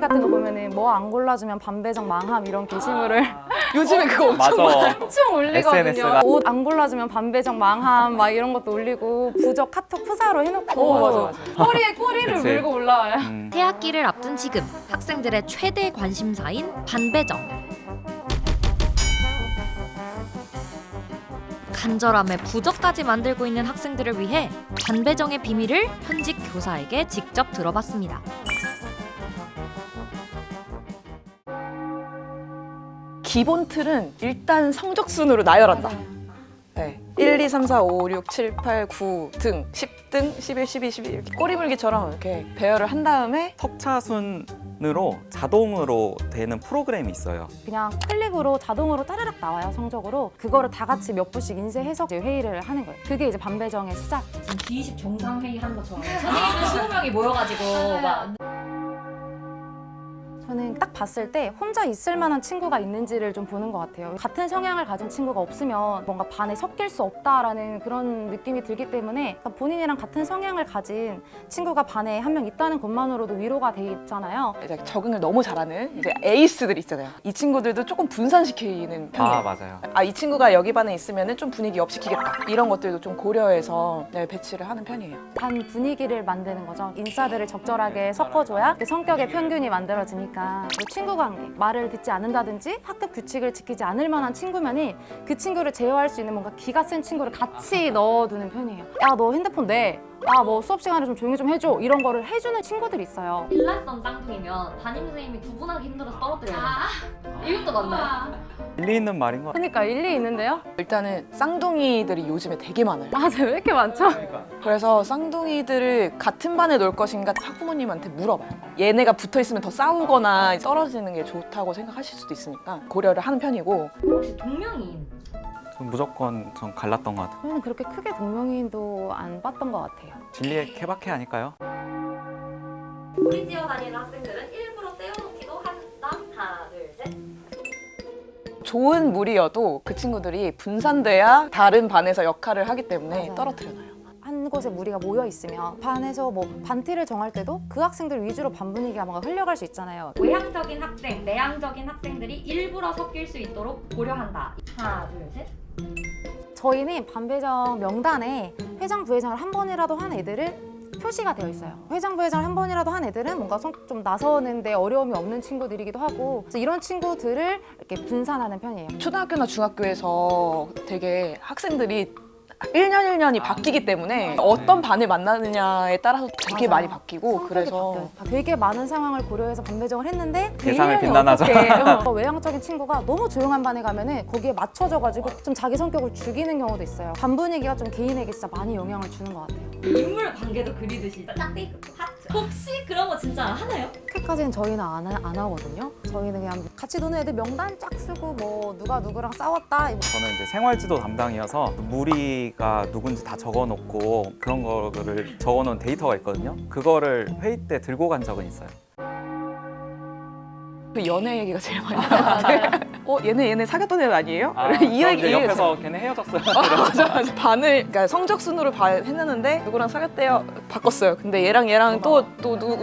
같은 거 보면은 뭐 안 골라주면 반배정 망함 이런 게시물을 요즘에 그거 엄청 맞아. 엄청 올리거든요. SNS가. 옷 안 골라주면 반배정 망함 막 이런 것도 올리고 부적 카톡 프사로 해놓고 맞아. 허리에 꼬리를 그치. 물고 올라와요. 새학기를 앞둔 지금 학생들의 최대 관심사인 반배정. 간절함에 부적까지 만들고 있는 학생들을 위해 반배정의 비밀을 현직 교사에게 직접 들어봤습니다. 기본 틀은 일단 성적 순으로 나열한다. 네. 1, 2, 3, 4, 5, 6, 7, 8, 9 등, 10등, 11, 12, 12 이렇게 꼬리물기처럼 이렇게 배열을 한 다음에 석차순으로 자동으로 되는 프로그램이 있어요. 그냥 클릭으로 자동으로 따르락 나와요, 성적으로. 그거를 다 같이 몇 분씩 인쇄해서 이제 회의를 하는 거예요. 그게 이제 반배정의 시작. 지금 B20 정상회의 하는 것처럼 선생님들 20명이 모여가지고 막 저는 딱 봤을 때 혼자 있을 만한 친구가 있는지를 좀 보는 것 같아요. 같은 성향을 가진 친구가 없으면 뭔가 반에 섞일 수 없다라는 그런 느낌이 들기 때문에 본인이랑 같은 성향을 가진 친구가 반에 한 명 있다는 것만으로도 위로가 돼 있잖아요. 이제 적응을 너무 잘하는 이제 에이스들 있잖아요. 이 친구들도 조금 분산시키는 편이에요. 아, 맞아요. 이 친구가 여기 반에 있으면 좀 분위기 업시키겠다. 이런 것들도 좀 고려해서 네, 배치를 하는 편이에요. 반 분위기를 만드는 거죠. 인싸들을 적절하게 섞어줘야 그 성격의 평균이 만들어지니까. 뭐 친구 관계, 말을 듣지 않는다든지 학급 규칙을 지키지 않을 만한 친구면이 그 친구를 제어할 수 있는 뭔가 기가 센 친구를 같이 넣어두는 편이에요. 야, 너 핸드폰 내. 야, 뭐 수업 시간에 좀 조용히 좀 해줘. 이런 거를 해주는 친구들이 있어요. 일란성 쌍둥이면 담임 선생님이 구분하기 힘들어서 떨어뜨려야 된다. 이것도 맞나요? 일리 있는 말인 것 같아요. 그러니까 일리 있는데요? 일단은 쌍둥이들이 요즘에 되게 많아요. 맞아요. 왜 이렇게 많죠? 그래서 쌍둥이들을 같은 반에 놓을 것인가 학부모님한테 물어봐요. 얘네가 붙어있으면 더 싸우거나 떨어지는 게 좋다고 생각하실 수도 있으니까 고려를 하는 편이고 혹시 동명이인? 전 무조건 전 갈랐던 것 같아요. 저는 그렇게 크게 동명이인도 안 봤던 것 같아요. 진리의 케바케 아닐까요? 우리 지어 다니는 학생들은 일부러 떼어놓기도 한다. 하나, 둘, 셋. 좋은 무리여도 그 친구들이 분산돼야 다른 반에서 역할을 하기 때문에 맞아요. 떨어뜨려놔요. 한 곳에 무리가 모여 있으면 반에서 뭐 반티를 정할 때도 그 학생들 위주로 반 분위기가 뭔가 흘려갈 수 있잖아요. 외향적인 학생, 내향적인 학생들이 일부러 섞일 수 있도록 고려한다. 하나, 둘, 셋. 저희는 반배정 명단에 회장, 부회장을 한 번이라도 한 애들을 표시가 되어 있어요. 회장, 부회장을 한 번이라도 한 애들은 뭔가 좀 나서는데 어려움이 없는 친구들이기도 하고 그래서 이런 친구들을 이렇게 분산하는 편이에요. 초등학교나 중학교에서 되게 학생들이 1년 1년이 바뀌기 때문에 어떤 반을 만나느냐에 따라서 되게 맞아요. 많이 바뀌고 성격이 그래서 바뀌어요. 되게 많은 상황을 고려해서 반배정을 했는데 그 예상을 1년이 빗나나죠. 어떻게 외향적인 친구가 너무 조용한 반에 가면은 거기에 맞춰져가지고 좀 자기 성격을 죽이는 경우도 있어요. 반 분위기가 좀 개인에게 진짜 많이 영향을 주는 것 같아요. 인물 관계도 그리듯이 짝대기 하트. 혹시 그런 거 진짜 하나요? 그렇게까지는 저희는 안 하거든요. 저희는 그냥 같이 노는 애들 명단 쫙 쓰고 뭐 누가 누구랑 싸웠다. 저는 이제 생활지도 담당이어서 무리가 누군지 다 적어놓고 그런 거를 적어놓은 데이터가 있거든요. 그거를 회의 때 들고 간 적은 있어요. 그 연애 얘기가 제일 많이 나는데 얘네 사귀었던 애 아니에요? 이 저 얘기 이제 옆에서 걔네 헤어졌어요. 맞아. 반을 그러니까 성적 순으로 했는데 누구랑 사귀었대요 바꿨어요. 근데 얘랑 또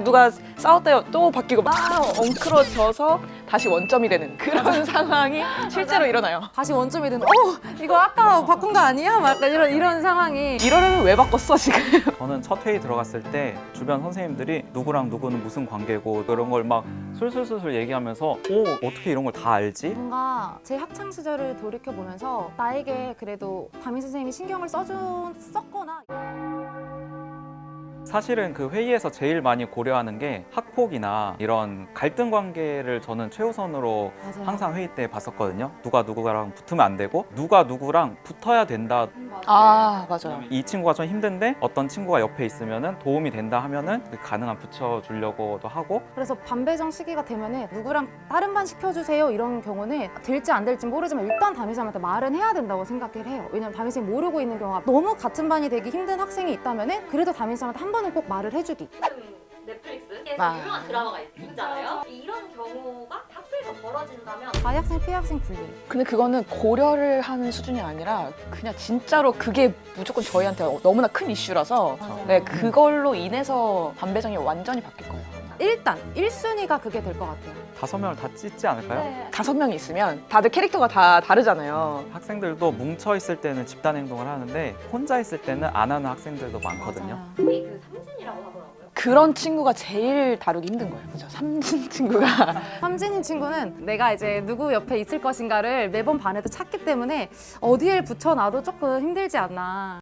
누가 싸웠대요 또 바뀌고 막 엉클어져서 다시 원점이 되는 그런 상황이 실제로 일어나요. 다시 원점이 든 이거 아까 바꾼 거 아니야? 막 약간 이런 상황이 이러려면 왜 바꿨어 지금? 저는 첫 회의 들어갔을 때 주변 선생님들이 누구랑 누구는 무슨 관계고 그런 걸 막 술술술술 얘기하면서 어떻게 이런 걸 다 알지? 뭔가 제 학창 시절을 돌이켜 보면서 나에게 그래도 담임 선생님이 신경을 썼거나 사실은 그 회의에서 제일 많이 고려하는 게 학폭이나 이런 갈등 관계를 저는 최우선으로 맞아요. 항상 회의 때 봤었거든요. 누가 누구랑 붙으면 안 되고 누가 누구랑 붙어야 된다. 맞아요. 이 친구가 좀 힘든데 어떤 친구가 옆에 있으면은 도움이 된다 하면은 가능한 붙여주려고도 하고 그래서 반배정 시기가 되면은 누구랑 다른 반 시켜주세요 이런 경우는 될지 안 될지 모르지만 일단 담임선생님한테 말은 해야 된다고 생각을 해요. 왜냐면 담임선생님이 모르고 있는 경우가 너무 같은 반이 되기 힘든 학생이 있다면은 그래도 담임선생님한테 한 번은 꼭 말을 해주기. 넷플릭스에서 유명한 드라마가 있잖아요. 이런 경우가 학교에서 벌어진다면 가해학생, 피해학생 분리. 근데 그거는 고려를 하는 수준이 아니라 그냥 진짜로 그게 무조건 저희한테 너무나 큰 이슈라서 맞아요. 네, 그걸로 인해서 반배정이 완전히 바뀔 거예요. 일단 1순위가 그게 될 것 같아요. 5명을 다 찢지 않을까요? 네. 5명이 있으면 다들 캐릭터가 다 다르잖아요. 학생들도 뭉쳐 있을 때는 집단 행동을 하는데 혼자 있을 때는 안 하는 학생들도 많거든요. 맞아요. 소위 그 삼진이라고 하더라고요. 그런 친구가 제일 다루기 힘든 거예요. 그죠? 삼진 친구가. 삼진인 친구는 내가 이제 누구 옆에 있을 것인가를 매번 반에도 찾기 때문에 어디에 붙여놔도 조금 힘들지 않나.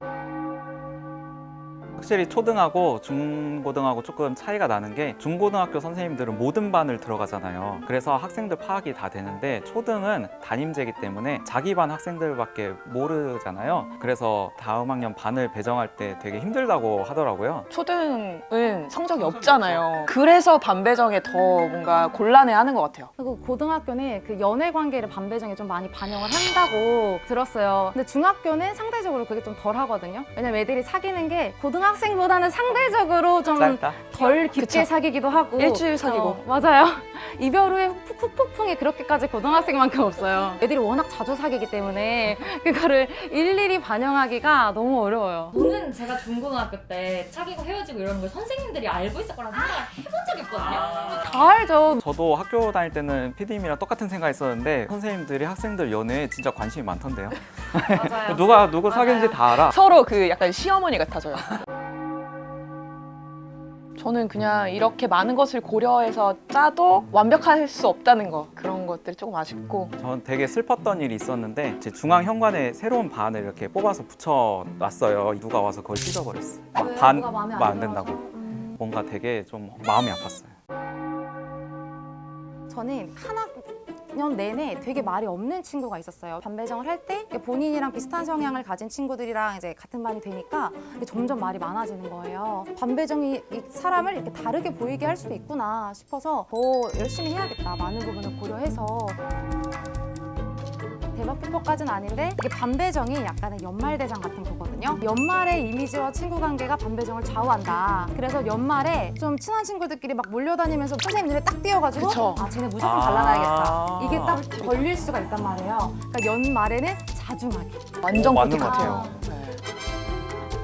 확실히 초등하고 중고등하고 조금 차이가 나는 게 중고등학교 선생님들은 모든 반을 들어가잖아요. 그래서 학생들 파악이 다 되는데 초등은 담임제이기 때문에 자기 반 학생들밖에 모르잖아요. 그래서 다음 학년 반을 배정할 때 되게 힘들다고 하더라고요. 초등은 성적이 없잖아요. 그래서 반 배정에 더 뭔가 곤란해하는 것 같아요. 그리고 고등학교는 그 연애 관계를 반 배정에 좀 많이 반영을 한다고 들었어요. 근데 중학교는 상대적으로 그게 좀 덜 하거든요. 왜냐면 애들이 사귀는 게 고등학생보다는 상대적으로 좀 짧다. 덜 깊게 그쵸. 사귀기도 하고. 일주일 사귀고. 맞아요. 이별 후에 폭풍이 그렇게까지 고등학생만큼 없어요. 애들이 워낙 자주 사귀기 때문에 그거를 일일이 반영하기가 너무 어려워요. 저는 제가 중고등학교 때 사귀고 헤어지고 이런 걸 선생님들이 알고 있을 거라는 생각을 해본 적이 없거든요. 다 알죠. 저도 학교 다닐 때는 PD님이랑 똑같은 생각 했었는데 선생님들이 학생들 연애에 진짜 관심이 많던데요. 맞아요. 누가 누구 사귀는지 다 알아. 서로 그 약간 시어머니 같아져요. 저는 그냥 이렇게 많은 것을 고려해서 짜도 완벽할 수 없다는 거, 그런 것들이 조금 아쉽고. 전 되게 슬펐던 일이 있었는데 제 중앙 현관에 새로운 반을 이렇게 뽑아서 붙여놨어요. 누가 와서 그걸 찢어버렸어. 왜? 반 뭐가 마음에 안 된다고. 들어서? 뭔가 되게 좀 마음이 아팠어요. 저는 한 학년 내내 되게 말이 없는 친구가 있었어요. 반 배정을 할 때 본인이랑 비슷한 성향을 가진 친구들이랑 이제 같은 반이 되니까 점점 말이 많아지는 거예요. 반 배정이 이 사람을 이렇게 다르게 보이게 할 수도 있구나 싶어서 더 열심히 해야겠다. 많은 부분을 고려해서. 대박 피퍼까지는 아닌데 이게 반배정이 약간의 연말대장 같은 거거든요. 연말의 이미지와 친구 관계가 반배정을 좌우한다. 그래서 연말에 좀 친한 친구들끼리 막 몰려다니면서 선생님 눈에 딱 띄어가지고 그쵸. 아 쟤네 무조건 갈라놔야겠다. 아. 이게 딱 걸릴 수가 있단 말이에요. 그러니까 연말에는 자중하게. 완전 맞는 그것 것 같아요. 같아요.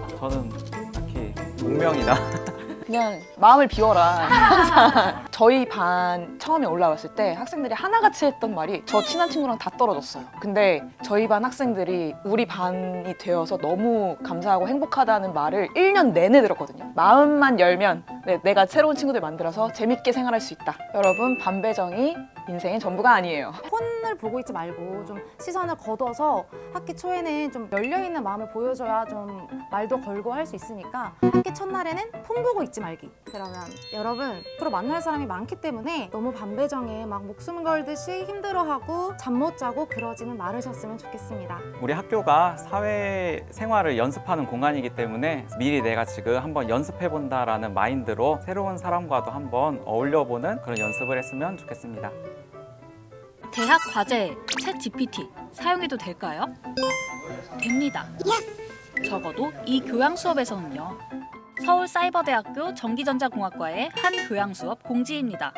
네. 저는 딱히 운명이다. 그냥 마음을 비워라. 항상 저희 반 처음에 올라왔을 때 학생들이 하나같이 했던 말이 저 친한 친구랑 다 떨어졌어요. 근데 저희 반 학생들이 우리 반이 되어서 너무 감사하고 행복하다는 말을 1년 내내 들었거든요. 마음만 열면 내가 새로운 친구들 만들어서 재밌게 생활할 수 있다. 여러분, 반 배정이 인생의 전부가 아니에요. 폰을 보고 있지 말고 좀 시선을 걷어서 학기 초에는 좀 열려있는 마음을 보여줘야 좀 말도 걸고 할 수 있으니까 학기 첫날에는 폰 보고 있지 말기. 그러면 여러분 앞으로 만날 사람이 많기 때문에 너무 반배정에 막 목숨 걸듯이 힘들어하고 잠 못 자고 그러지는 말으셨으면 좋겠습니다. 우리 학교가 사회 생활을 연습하는 공간이기 때문에 미리 내가 지금 한번 연습해본다라는 마인드로 새로운 사람과도 한번 어울려보는 그런 연습을 했으면 좋겠습니다. 대학 과제 챗 GPT 사용해도 될까요? 됩니다. 적어도 이 교양 수업에서는요. 서울사이버대학교 전기전자공학과의 한 교양 수업 공지입니다.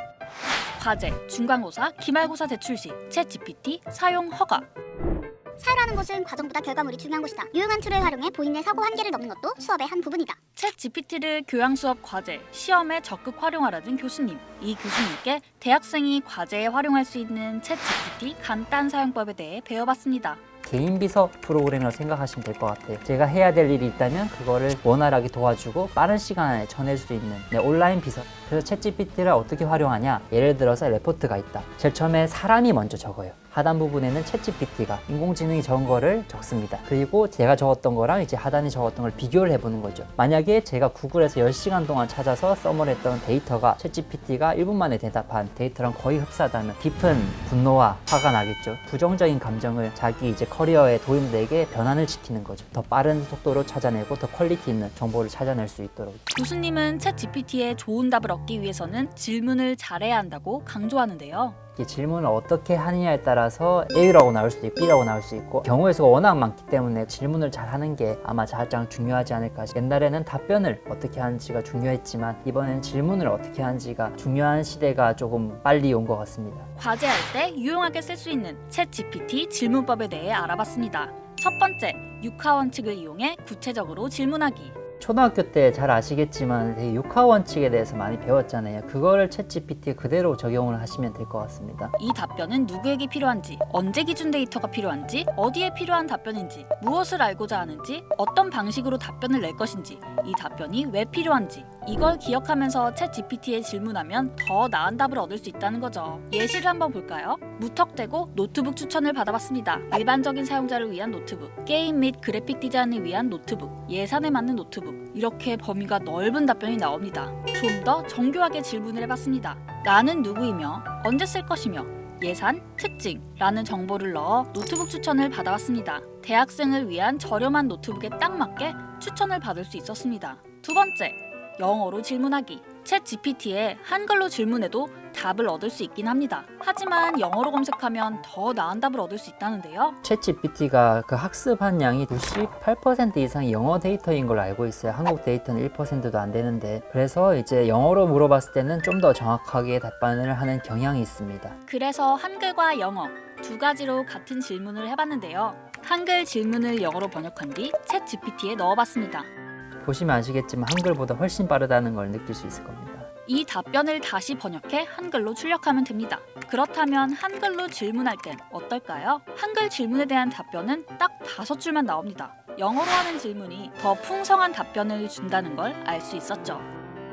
과제, 중간고사, 기말고사 제출 시 챗 GPT 사용 허가. 사유라는 것은 과정보다 결과물이 중요한 것이다. 유용한 툴을 활용해 본인의 사고 한계를 넘는 것도 수업의 한 부분이다. 챗 GPT를 교양 수업 과제, 시험에 적극 활용하라는 교수님. 이 교수님께 대학생이 과제에 활용할 수 있는 챗 GPT 간단 사용법에 대해 배워봤습니다. 개인 비서 프로그램이라고 생각하시면 될 것 같아요. 제가 해야 될 일이 있다면 그거를 원활하게 도와주고 빠른 시간 안에 전해줄 수 있는 온라인 비서. 그래서 챗GPT를 어떻게 활용하냐? 예를 들어서 레포트가 있다. 제일 처음에 사람이 먼저 적어요. 하단 부분에는 챗GPT가 인공지능이 적은 거를 적습니다. 그리고 제가 적었던 거랑 이제 하단이 적었던 걸 비교를 해보는 거죠. 만약에 제가 구글에서 10시간 동안 찾아서 써머리했던 데이터가 챗GPT가 1분 만에 대답한 데이터랑 거의 흡사하다면 깊은 분노와 화가 나겠죠. 부정적인 감정을 자기 이제 커리어에 도인들에게 변환을 시키는 거죠. 더 빠른 속도로 찾아내고 더 퀄리티 있는 정보를 찾아낼 수 있도록. 교수님은 챗 GPT의 좋은 답을 얻기 위해서는 질문을 잘해야 한다고 강조하는데요. 이 질문을 어떻게 하느냐에 따라서 A라고 나올 수도 있고 B라고 나올 수 있고 경우의 수가 워낙 많기 때문에 질문을 잘 하는 게 아마 가장 중요하지 않을까. 옛날에는 답변을 어떻게 하는지가 중요했지만 이번에는 질문을 어떻게 하는지가 중요한 시대가 조금 빨리 온 것 같습니다. 과제할 때 유용하게 쓸 수 있는 챗 GPT 질문법에 대해 알아봤습니다. 첫 번째, 육하 원칙을 이용해 구체적으로 질문하기. 초등학교 때 잘 아시겠지만 되게 육하 원칙에 대해서 많이 배웠잖아요. 그거를 챗GPT에 그대로 적용을 하시면 될 것 같습니다. 이 답변은 누구에게 필요한지, 언제 기준 데이터가 필요한지, 어디에 필요한 답변인지, 무엇을 알고자 하는지, 어떤 방식으로 답변을 낼 것인지, 이 답변이 왜 필요한지, 이걸 기억하면서 챗GPT에 질문하면 더 나은 답을 얻을 수 있다는 거죠. 예시를 한번 볼까요? 무턱대고 노트북 추천을 받아봤습니다. 일반적인 사용자를 위한 노트북, 게임 및 그래픽 디자인을 위한 노트북, 예산에 맞는 노트북, 이렇게 범위가 넓은 답변이 나옵니다. 좀 더 정교하게 질문을 해봤습니다. 나는 누구이며 언제 쓸 것이며 예산, 특징 라는 정보를 넣어 노트북 추천을 받아왔습니다. 대학생을 위한 저렴한 노트북에 딱 맞게 추천을 받을 수 있었습니다. 두 번째, 영어로 질문하기. 챗 GPT에 한글로 질문해도 답을 얻을 수 있긴 합니다. 하지만 영어로 검색하면 더 나은 답을 얻을 수 있다는데요. 챗GPT가 그 학습한 양이 98% 이상이 영어 데이터인 걸로 알고 있어요. 한국 데이터는 1%도 안 되는데, 그래서 이제 영어로 물어봤을 때는 좀 더 정확하게 답변을 하는 경향이 있습니다. 그래서 한글과 영어 두 가지로 같은 질문을 해봤는데요. 한글 질문을 영어로 번역한 뒤 챗 GPT에 넣어봤습니다. 보시면 아시겠지만 한글보다 훨씬 빠르다는 걸 느낄 수 있을 겁니다. 이 답변을 다시 번역해 한글로 출력하면 됩니다. 그렇다면 한글로 질문할 땐 어떨까요? 한글 질문에 대한 답변은 딱 5줄만 나옵니다. 영어로 하는 질문이 더 풍성한 답변을 준다는 걸 알 수 있었죠.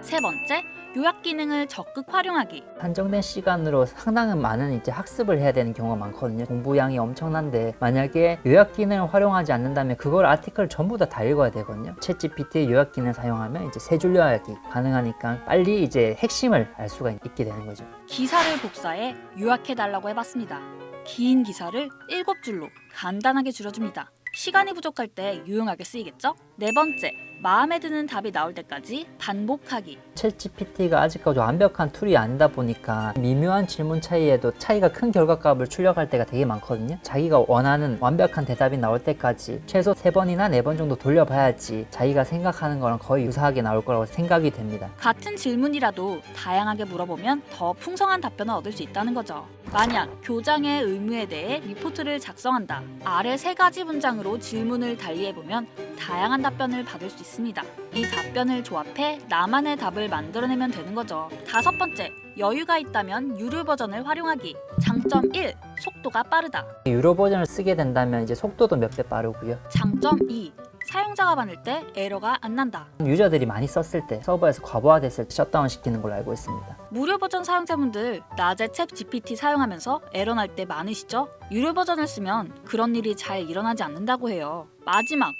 세 번째, 요약 기능을 적극 활용하기. 한정된 시간으로 상당히 많은 이제 학습을 해야 되는 경우가 많거든요. 공부량이 엄청난데 만약에 요약 기능을 활용하지 않는다면 그걸 아티클 전부 다 읽어야 되거든요. 챗GPT의 요약 기능을 사용하면 이제 세 줄 요약이 가능하니까 빨리 이제 핵심을 알 수가 있게 되는 거죠. 기사를 복사해 요약해달라고 해봤습니다. 긴 기사를 7줄로 간단하게 줄여줍니다. 시간이 부족할 때 유용하게 쓰이겠죠? 네 번째, 마음에 드는 답이 나올 때까지 반복하기. 챗GPT가 아직까지 완벽한 툴이 아니다 보니까 미묘한 질문 차이에도 차이가 큰 결과값을 출력할 때가 되게 많거든요. 자기가 원하는 완벽한 대답이 나올 때까지 최소 3번이나 4번 정도 돌려봐야지 자기가 생각하는 거랑 거의 유사하게 나올 거라고 생각이 됩니다. 같은 질문이라도 다양하게 물어보면 더 풍성한 답변을 얻을 수 있다는 거죠. 만약 교장의 의무에 대해 리포트를 작성한다. 아래 3가지 문장으로 질문을 달리해보면 다양한 답변을 받을 수 있습니다. 이 답변을 조합해 나만의 답을 만들어내면 되는 거죠. 5번째, 여유가 있다면 유료 버전을 활용하기. 장점 1, 속도가 빠르다. 유료 버전을 쓰게 된다면 이제 속도도 몇 배 빠르고요. 장점 2, 사용자가 많을 때 에러가 안 난다. 유저들이 많이 썼을 때 서버에서 과부하됐을 때 셧다운 시키는 걸로 알고 있습니다. 무료 버전 사용자분들 낮에 챗 GPT 사용하면서 에러 날 때 많으시죠? 유료 버전을 쓰면 그런 일이 잘 일어나지 않는다고 해요. 마지막,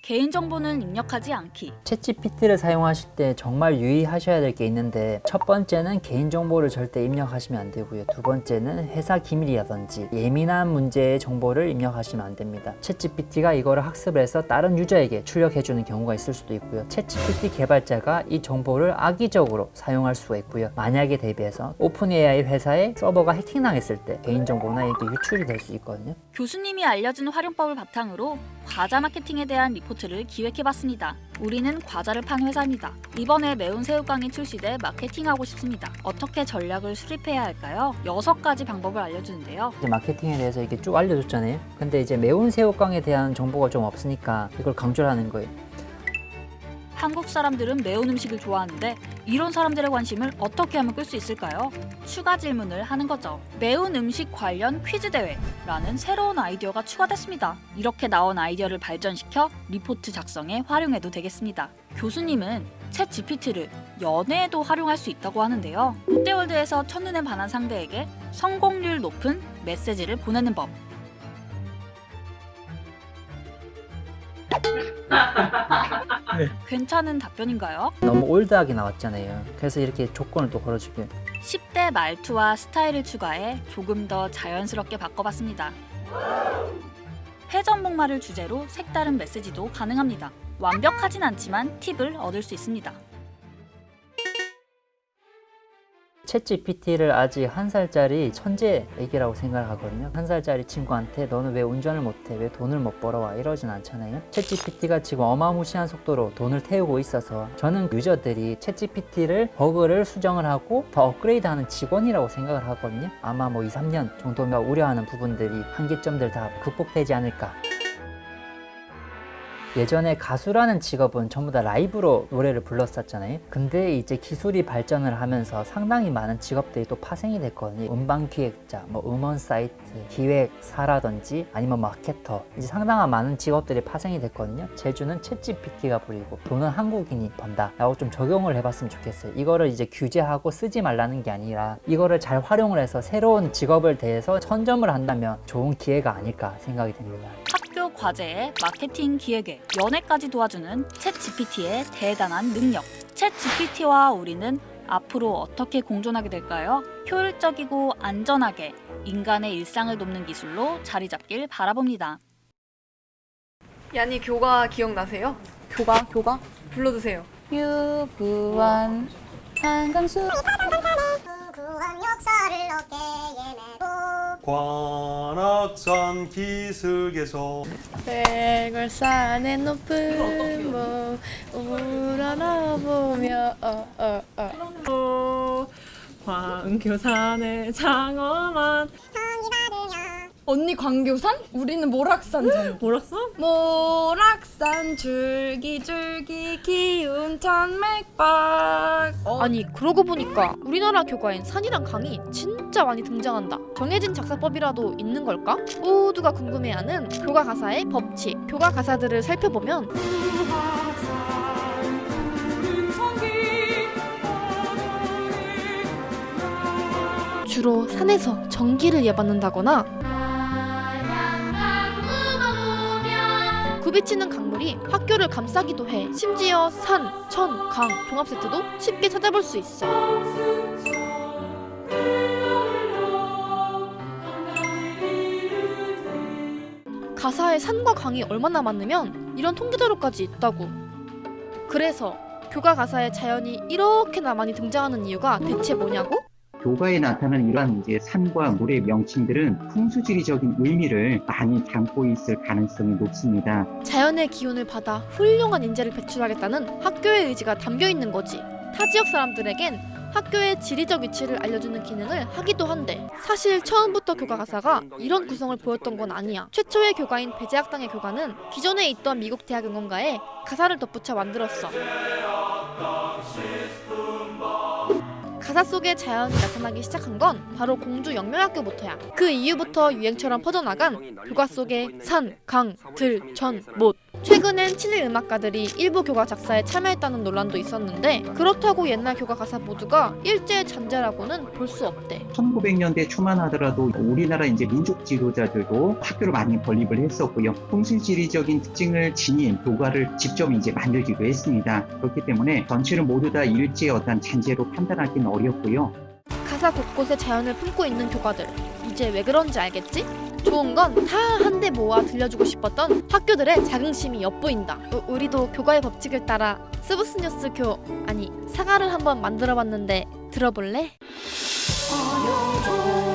개인정보는 입력하지 않기. 챗GPT를 사용하실 때 정말 유의하셔야 될 게 있는데, 첫 번째는 개인정보를 절대 입력하시면 안 되고요. 두 번째는 회사 기밀이라든지 예민한 문제의 정보를 입력하시면 안 됩니다. 챗GPT가 이거를 학습을 해서 다른 유저에게 출력해주는 경우가 있을 수도 있고요. 챗GPT 개발자가 이 정보를 악의적으로 사용할 수가 있고요. 만약에 대비해서 오픈AI 회사의 서버가 해킹당했을 때 개인정보나 이게 유출이 될 수 있거든요. 교수님이 알려준 활용법을 바탕으로 과자 마케팅에 대한 리포트를 기획해봤습니다. 우리는 과자를 파는 회사입니다. 이번에 매운 새우깡이 출시돼 마케팅하고 싶습니다. 어떻게 전략을 수립해야 할까요? 6가지 방법을 알려주는데요. 이제 마케팅에 대해서 이렇게 쭉 알려줬잖아요. 근데 이제 매운 새우깡에 대한 정보가 좀 없으니까 이걸 강조를 하는 거예요. 한국 사람들은 매운 음식을 좋아하는데 이런 사람들의 관심을 어떻게 하면 끌 수 있을까요? 추가 질문을 하는 거죠. 매운 음식 관련 퀴즈 대회라는 새로운 아이디어가 추가됐습니다. 이렇게 나온 아이디어를 발전시켜 리포트 작성에 활용해도 되겠습니다. 교수님은 챗 GPT를 연애에도 활용할 수 있다고 하는데요. 롯데월드에서 첫눈에 반한 상대에게 성공률 높은 메시지를 보내는 법. 괜찮은 답변인가요? 너무 올드하게 나왔잖아요. 그래서 이렇게 조건을 또 걸어주고요. 10대 말투와 스타일을 추가해 조금 더 자연스럽게 바꿔봤습니다. 회전목마를 주제로 색다른 메시지도 가능합니다. 완벽하진 않지만 팁을 얻을 수 있습니다. 챗GPT를 아직 1살짜리 천재 애기라고 생각하거든요. 1살짜리 친구한테 너는 왜 운전을 못해? 왜 돈을 못 벌어와? 이러진 않잖아요. 챗GPT가 지금 어마무시한 속도로 돈을 태우고 있어서 저는 유저들이 챗GPT를 버그를 수정을 하고 더 업그레이드하는 직원이라고 생각을 하거든요. 아마 뭐 2, 3년 정도면 우려하는 부분들이 한계점들 다 극복되지 않을까. 예전에 가수라는 직업은 전부 다 라이브로 노래를 불렀었잖아요. 근데 이제 기술이 발전을 하면서 상당히 많은 직업들이 또 파생이 됐거든요. 음반 기획자, 뭐 음원 사이트, 기획사라든지 아니면 마케터, 이제 상당한 많은 직업들이 파생이 됐거든요. 제주는 챗GPT가 부리고 돈은 한국인이 번다 라고 좀 적용을 해봤으면 좋겠어요. 이거를 이제 규제하고 쓰지 말라는 게 아니라 이거를 잘 활용을 해서 새로운 직업을 대해서 선점을 한다면 좋은 기회가 아닐까 생각이 됩니다. 학교 과제에 마케팅 기획에 연애까지 도와주는 챗 GPT의 대단한 능력. 챗 GPT와 우리는 앞으로 어떻게 공존하게 될까요? 효율적이고 안전하게 인간의 일상을 돕는 기술로 자리 잡길 바라봅니다. 야니 교가 기억나세요? 교가? 불러주세요. 유구한 한강수 구구한 역사를 어깨에 메고 관악산 기슭에서 백월산의 높은 목 우러러보며 광교산의 장엄한 언니 광교산? 우리는 모락산. 모락산? 모락산 줄기줄기 기운 천맥박. 아니 그러고 보니까 우리나라 교과엔 산이랑 강이 진짜 많이 등장한다. 정해진 작사법이라도 있는 걸까? 모두가 궁금해하는 교과 가사의 법칙. 교과 가사들을 살펴보면 주로 산에서 전기를 예받는다거나 굽이치는 강물이 학교를 감싸기도 해. 심지어 산, 천, 강 종합 세트도 쉽게 찾아볼 수 있어. 가사에 산과 강이 얼마나 많으면 이런 통계 자료까지 있다고. 그래서 교과 가사에 자연이 이렇게나 많이 등장하는 이유가 대체 뭐냐고? 교과에 나타나는 이러한 이제 산과 물의 명칭들은 풍수지리적인 의미를 많이 담고 있을 가능성이 높습니다. 자연의 기운을 받아 훌륭한 인재를 배출하겠다는 학교의 의지가 담겨 있는 거지. 타 지역 사람들에겐 학교의 지리적 위치를 알려주는 기능을 하기도 한데 사실 처음부터 교과 가사가 이런 구성을 보였던 건 아니야. 최초의 교과인 배제학당의 교과는 기존에 있던 미국 대학 응원가에 가사를 덧붙여 만들었어. 가사 속에 자연이 나타나기 시작한 건 바로 공주 영명학교부터야. 그 이후부터 유행처럼 퍼져나간 교과 속의 산, 강, 들, 전, 못. 최근엔 친일 음악가들이 일부 교과 작사에 참여했다는 논란도 있었는데 그렇다고 옛날 교과 가사 모두가 일제의 잔재라고는 볼 수 없대. 1900년대 초만 하더라도 우리나라 이제 민족 지도자들도 학교를 많이 건립을 했었고요. 풍수지리적인 특징을 지닌 교과를 직접 이제 만들기도 했습니다. 그렇기 때문에 전체를 모두 다 일제의 어떤 잔재로 판단하기는 어렵고요. 가사 곳곳에 자연을 품고 있는 교과들. 이제 왜 그런지 알겠지? 좋은 건 다 한데 모아 들려주고 싶었던 학교들의 자긍심이 엿보인다. 우리도 교과의 법칙을 따라 스브스뉴스 사과를 한번 만들어봤는데 들어볼래? 어려워